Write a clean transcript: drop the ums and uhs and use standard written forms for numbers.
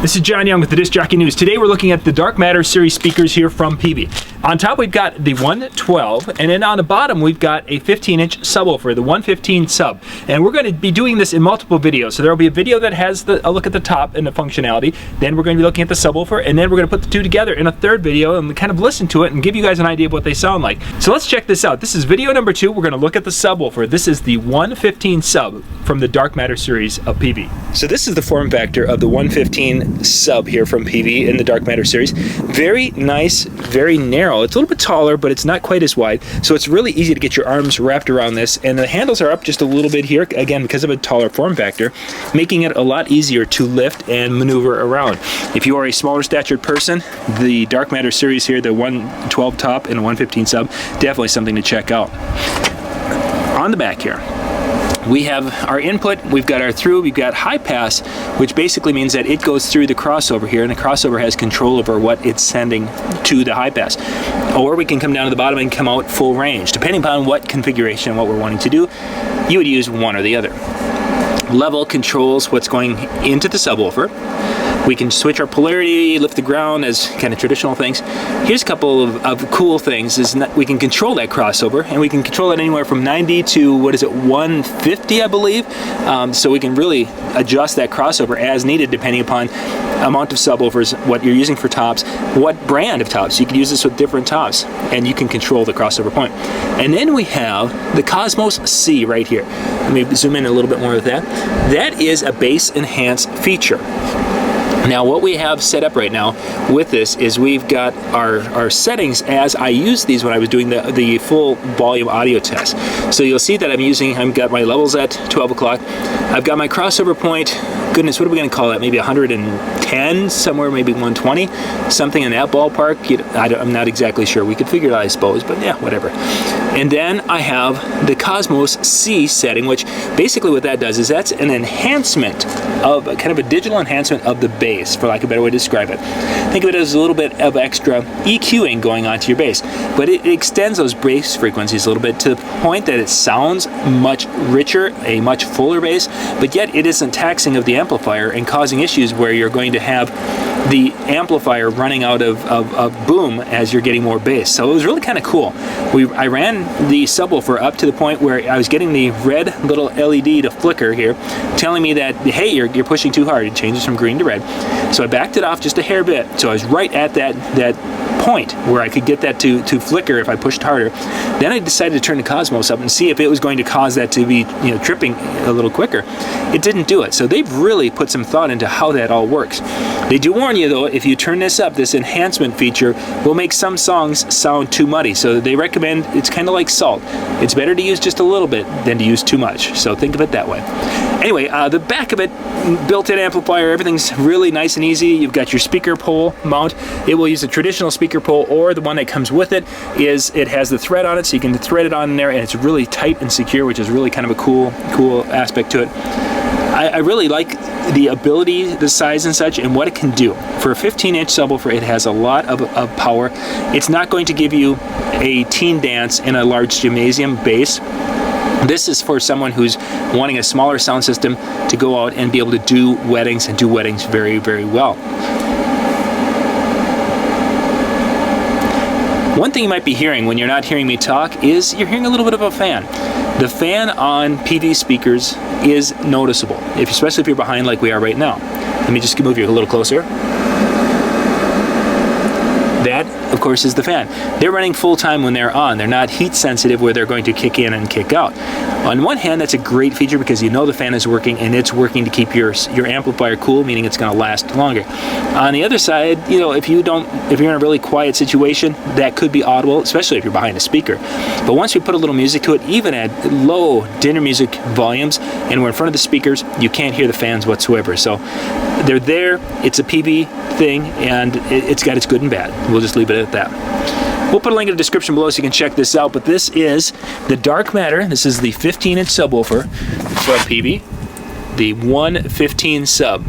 This is John Young with the Disc Jockey News. Today we're looking at the Dark Matter series speakers here from Peavey. On top we've got the 112, and then on the bottom we've got a 15-inch subwoofer, the 115 sub. And we're going to be doing this in multiple videos. So there will be a video that has a look at the top and the functionality. Then we're going to be looking at the subwoofer, and then we're going to put the two together in a third video and kind of listen to it and give you guys an idea of what they sound like. So let's check this out. This is video number 2. We're going to look at the subwoofer. This is the 115 sub from the Dark Matter series of Peavey. So this is the form factor of the 115 sub here from Peavey in the Dark Matter series. Very nice, very narrow. It's a little bit taller, but it's not quite as wide, so it's really easy to get your arms wrapped around this, and the handles are up just a little bit here, again because of a taller form factor, making it a lot easier to lift and maneuver around. If you are a smaller statured person, the Dark Matter series here, the 112 top and the 115 sub, definitely something to check out. On the back here, we have our input, we've got our through, we've got high pass, which basically means that it goes through the crossover here, and the crossover has control over what it's sending to the high pass. Or we can come down to the bottom and come out full range. Depending upon what configuration, what we're wanting to do, you would use one or the other. Level controls what's going into the subwoofer. We can switch our polarity, lift the ground as kind of traditional things. Here's a couple of cool things. We can control that crossover, and we can control it anywhere from 90 to, 150, I believe. So we can really adjust that crossover as needed depending upon amount of subwoofers, what you're using for tops, what brand of tops. You can use this with different tops, and you can control the crossover point. And then we have the Cosmos C right here. Let me zoom in a little bit more with that. That is a bass enhance feature. Now what we have set up right now with this is we've got our settings as I used these when I was doing the full volume audio test. So you'll see that I've got my levels at 12 o'clock. I've got my crossover point, goodness, what are we going to call that? Maybe 110, somewhere maybe 120, something in that ballpark. I'm not exactly sure. We could figure it out, I suppose, but yeah, whatever. And then I have the Cosmos C setting, which basically what that does is that's an enhancement of kind of a digital enhancement of the bass, for lack of a better way to describe it. Think of it as a little bit of extra EQing going on to your bass, but it extends those bass frequencies a little bit to the point that it sounds much richer, a much fuller bass, but yet it isn't taxing of the amplifier and causing issues where you're going to have the amplifier running out of boom as you're getting more bass. So it was really kind of cool. I ran the subwoofer up to the point where I was getting the red little LED to flicker here, telling me that, hey, you're pushing too hard. It changes from green to red. So I backed it off just a hair bit. So I was right at that point where I could get that to flicker if I pushed harder. Then I decided to turn the Cosmos up and see if it was going to cause that to be tripping a little quicker. It didn't do it. So they've really put some thought into how that all works. They do warn you though, if you turn this up, this enhancement feature will make some songs sound too muddy. So they recommend, it's kind of like salt. It's better to use just a little bit than to use too much. So think of it that way. Anyway, the back of it, built-in amplifier, everything's really nice and easy. You've got your speaker pole mount. It will use a traditional speaker pole, or the one that comes with it has the thread on it, so you can thread it on there, and it's really tight and secure, which is really kind of a cool aspect to it. I really like the ability, the size and such, and what it can do. For a 15-inch subwoofer, it has a lot of power. It's not going to give you a teen dance in a large gymnasium bass. This is for someone who's wanting a smaller sound system to go out and be able to do weddings, and do weddings very, very well. One thing you might be hearing when you're not hearing me talk is you're hearing a little bit of a fan. The fan on Peavey speakers is noticeable, especially if you're behind like we are right now. Let me just move you a little closer. That, of course, is the fan. They're running full time when they're on. They're not heat sensitive where they're going to kick in and kick out. On one hand, that's a great feature because you know the fan is working, and it's working to keep your amplifier cool, meaning it's going to last longer. On the other side, if you're in a really quiet situation, that could be audible, especially if you're behind a speaker. But once we put a little music to it, even at low dinner music volumes, and we're in front of the speakers, you can't hear the fans whatsoever. So they're there. It's a Peavey thing, and it's got its good and bad. We'll just leave it at that. We'll put a link in the description below so you can check this out, but this is the Dark Matter. This is the 15-inch subwoofer from Peavey, the 115 sub.